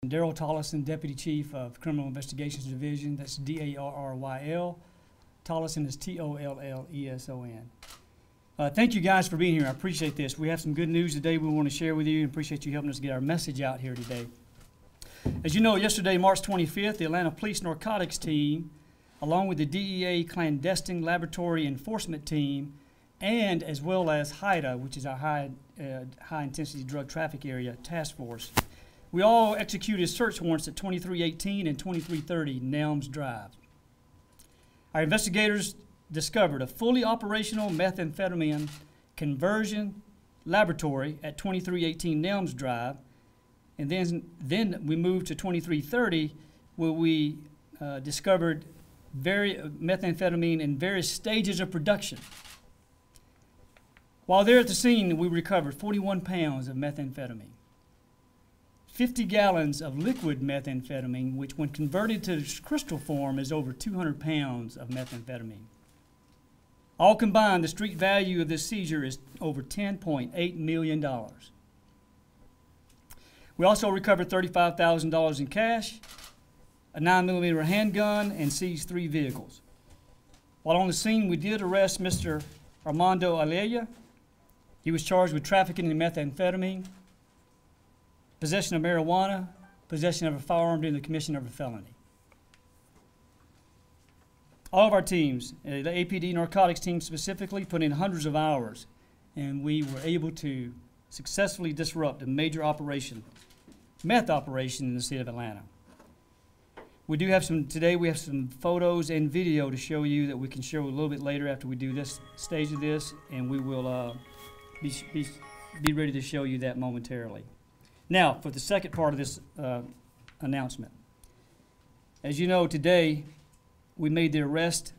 Darryl Tollison, Deputy Chief of Criminal Investigations Division. That's D-A-R-R-Y-L. Tollison is T-O-L-L-E-S-O-N. Thank you guys for being here. I appreciate this. We have some good news today we want to share with you, and appreciate you helping us get our message out here today. As you know, yesterday, March 25th, the Atlanta Police Narcotics Team, along with the DEA Clandestine Laboratory Enforcement Team, and as well as HIDA, which is our high-intensity drug traffic area task force, we all executed search warrants at 2318 and 2330 Nelms Drive. Our investigators discovered a fully operational methamphetamine conversion laboratory at 2318 Nelms Drive, and then we moved to 2330, where we discovered methamphetamine in various stages of production. While there at the scene, we recovered 41 pounds of methamphetamine, 50 gallons of liquid methamphetamine, which when converted to crystal form is over 200 pounds of methamphetamine. All combined, the street value of this seizure is over $10.8 million. We also recovered $35,000 in cash, a 9mm handgun, and seized 3 vehicles. While on the scene, we did arrest Mr. Armando Alea. He was charged with trafficking in methamphetamine, possession of marijuana, possession of a firearm during the commission of a felony. All of our teams, the APD narcotics team specifically, put in hundreds of hours, and we were able to successfully disrupt a major meth operation in the city of Atlanta. We do have today we have some photos and video to show you that we can show a little bit later after we do this stage of this, and we will be ready to show you that momentarily. Now, for the second part of this announcement. As you know, today we made the arrest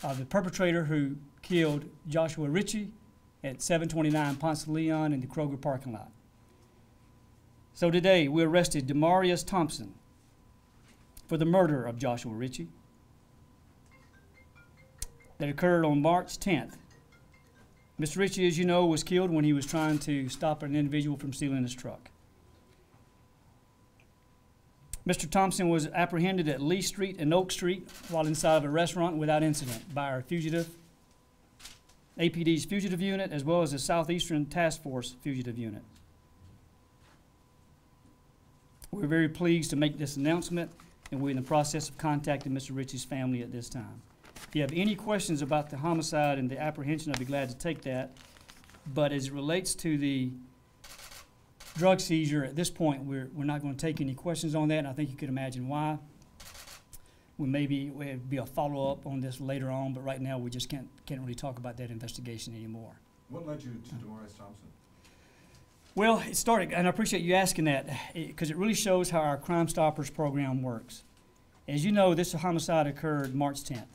of the perpetrator who killed Joshua Ritchie at 729 Ponce de Leon in the Kroger parking lot. So today we arrested Demarius Thompson for the murder of Joshua Ritchie that occurred on March 10th. Mr. Ritchie, as you know, was killed when he was trying to stop an individual from stealing his truck. Mr. Thompson was apprehended at Lee Street and Oak Street while inside of a restaurant without incident by our APD's fugitive unit, as well as the Southeastern Task Force fugitive unit. We're very pleased to make this announcement, and we're in the process of contacting Mr. Ritchie's family at this time. If you have any questions about the homicide and the apprehension, I'd be glad to take that. But as it relates to the drug seizure, at this point, we're not going to take any questions on that, and I think you could imagine why. We'll be a follow-up on this later on, but right now we just can't really talk about that investigation anymore. What led you to Demarius Thompson? Well, it started, and I appreciate you asking that, because it really shows how our Crime Stoppers program works. As you know, this homicide occurred March 10th.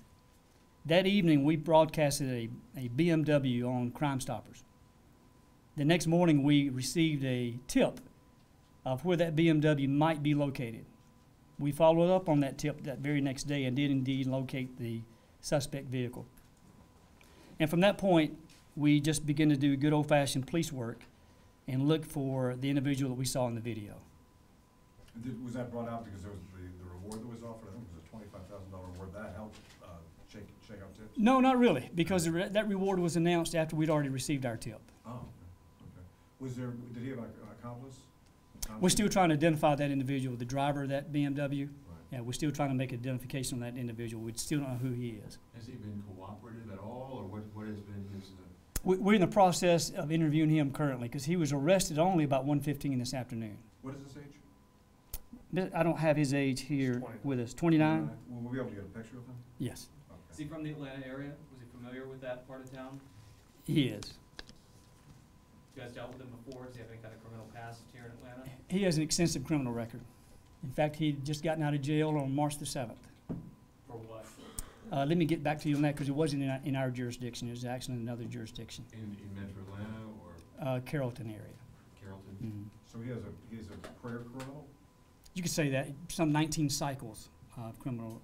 That evening, we broadcasted a BMW on Crime Stoppers. The next morning, we received a tip of where that BMW might be located. We followed up on that tip that very next day and did indeed locate the suspect vehicle. And from that point, we just began to do good old-fashioned police work and look for the individual that we saw in the video. Was that brought out because there was the reward that was offered? I think it was a $25,000 reward. That helped shake out tips? No, not really, because that reward was announced after we'd already received our tip. Oh, okay. Did he have an accomplice? We're still trying to identify that individual, the driver of that BMW. Right. Yeah, we're still trying to make identification on that individual. We still don't know who he is. Has he been cooperative at all, or what has been his... We're in the process of interviewing him currently, because he was arrested only about 1:15 this afternoon. What is his age? I don't have his age here with us. 29? Will we be able to get a picture of him? Yes. Okay. Is he from the Atlanta area? Was he familiar with that part of town? He is. You guys dealt with him before? Does he have any kind of criminal past here in Atlanta? He has an extensive criminal record. In fact, he'd just gotten out of jail on March the 7th. For what? Let me get back to you on that, because it wasn't in our jurisdiction. It was actually in another jurisdiction. In Metro Atlanta or? Carrollton area. Carrollton? Mm-hmm. So he has a prior criminal? You could say that. Some 19 cycles of criminal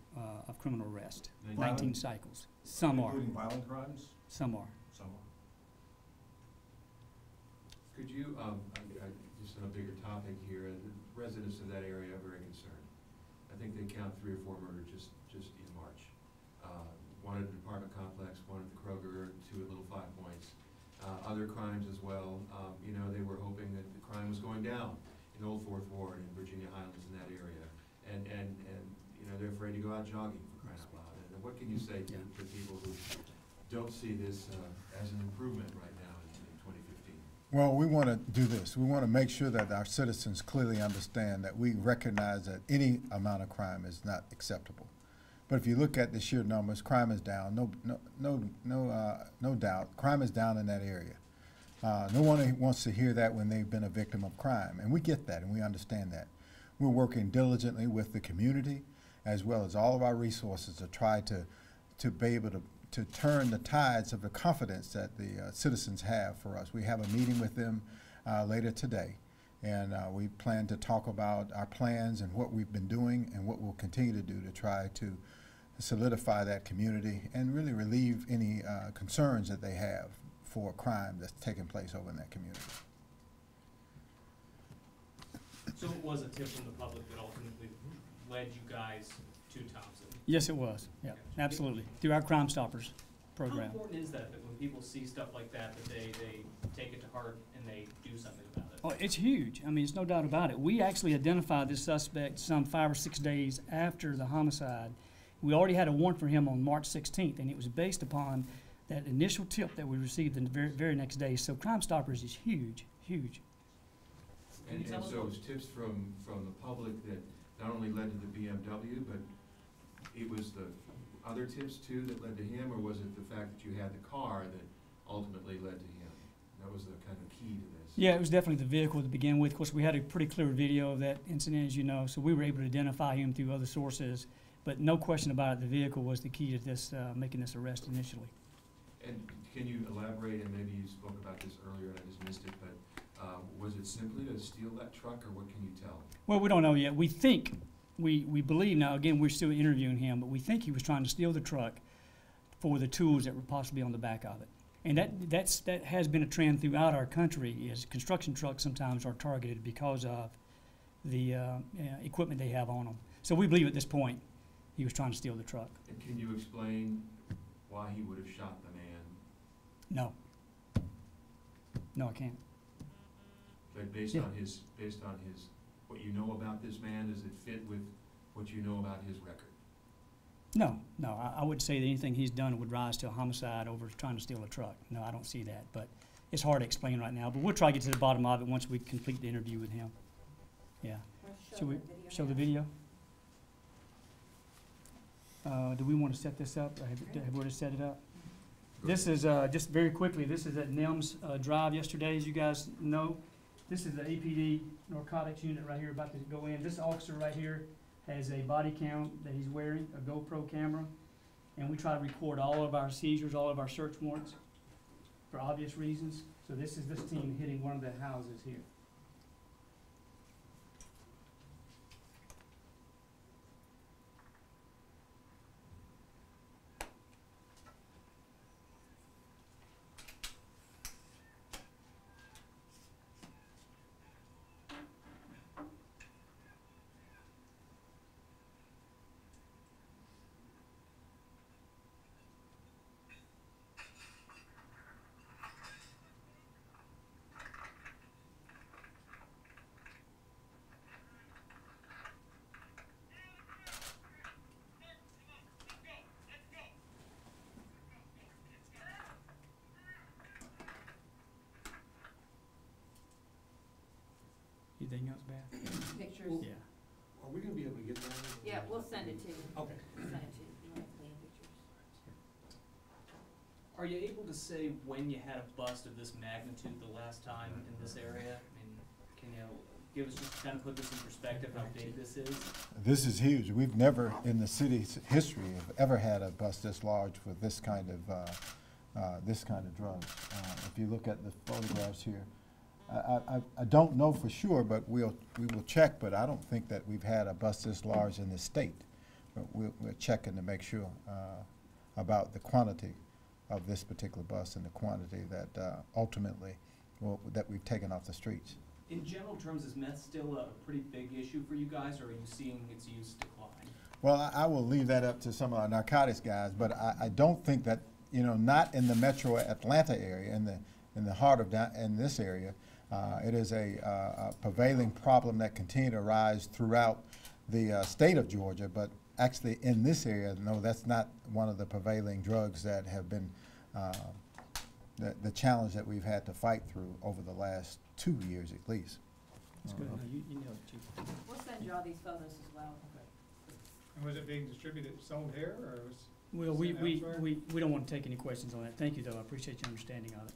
arrest. 19 cycles. Some are. Including violent crimes? Some are. Some are. Could you, just on a bigger topic here, residents of that area are very concerned. I think they count 3 or 4 murders just in March. One at the apartment complex, one at the Kroger, 2 at Little Five Points. Other crimes as well. You know, they were hoping that the crime was going down in Old Fourth Ward and Virginia Highlands in that area. And you know, they're afraid to go out jogging, for crying out loud. And what can you say to people who don't see this as an improvement right now in 2015? Well, we want to do this. We want to make sure that our citizens clearly understand that we recognize that any amount of crime is not acceptable. But if you look at the sheer numbers, crime is down. No doubt, crime is down in that area. No one wants to hear that when they've been a victim of crime, and we get that and we understand that. We're working diligently with the community as well as all of our resources to try to be able to turn the tides of the confidence that the citizens have for us. We have a meeting with them later today, and we plan to talk about our plans and what we've been doing and what we'll continue to do to try to solidify that community and really relieve any concerns that they have for crime that's taking place over in that community. So it was a tip from the public that ultimately led you guys to Thompson? Yes, it was. Yeah, absolutely. Through our Crime Stoppers program. How important is that when people see stuff like that, that they take it to heart and they do something about it? Oh, it's huge. I mean, it's no doubt about it. We actually identified this suspect some 5 or 6 days after the homicide. We already had a warrant for him on March 16th, and it was based upon that initial tip that we received the very next day. So Crime Stoppers is huge, huge. And so it was tips from the public that not only led to the BMW, but it was the other tips too that led to him, or was it the fact that you had the car that ultimately led to him? That was the kind of key to this. Yeah, it was definitely the vehicle to begin with. Of course, we had a pretty clear video of that incident, as you know, so we were able to identify him through other sources. But no question about it, the vehicle was the key to this, making this arrest initially. And can you elaborate, and maybe you spoke about this earlier and I just missed it, but was it simply to steal that truck, or what can you tell? Well, we don't know yet. We think, we believe now, again, we're still interviewing him, but we think he was trying to steal the truck for the tools that were possibly on the back of it. And that has been a trend throughout our country, is construction trucks sometimes are targeted because of the equipment they have on them. So we believe at this point he was trying to steal the truck. And can you explain why he would have shot the man? No. No, I can't. But based on his, what you know about this man, does it fit with what you know about his record? No, I wouldn't say that anything he's done would rise to a homicide over trying to steal a truck. No, I don't see that, but it's hard to explain right now. But we'll try to get to the bottom of it once we complete the interview with him. Yeah. Should we show the video? Do we want to set this up? Have we already set it up? This is, just very quickly, this is at NIMS Drive yesterday, as you guys know. This is the APD narcotics unit right here about to go in. This officer right here has a body cam that he's wearing, a GoPro camera, and we try to record all of our seizures, all of our search warrants for obvious reasons. So this is this team hitting one of the houses here. You think that's bad? Pictures? Yeah. Are we gonna be able to get that? Yeah, we'll send it to you. Okay. We'll send it to you. You want to see pictures? Are you able to say when you had a bust of this magnitude the last time in this area? I mean, can you give us just kind of put this in perspective, how big this is? This is huge. We've never, in the city's history, have ever had a bust this large with this kind of drugs. If you look at the photographs here, I don't know for sure, but we will check, but I don't think that we've had a bust this large in the state. But we're checking to make sure about the quantity of this particular bust and the quantity that ultimately that we've taken off the streets. In general terms, is meth still a pretty big issue for you guys, or are you seeing its use decline? Well, I will leave that up to some of our narcotics guys, but I don't think that, not in the metro Atlanta area, in the heart of in this area, it is a prevailing problem that continue to rise throughout the state of Georgia, but actually in this area, no, that's not one of the prevailing drugs that have been the challenge that we've had to fight through over the last 2 years at least. That's good. No, you nailed it, Chief. We'll send you all these photos as well. And was it being distributed, sold here, or was? Well, sent elsewhere? we don't want to take any questions on that. Thank you, though. I appreciate your understanding of it.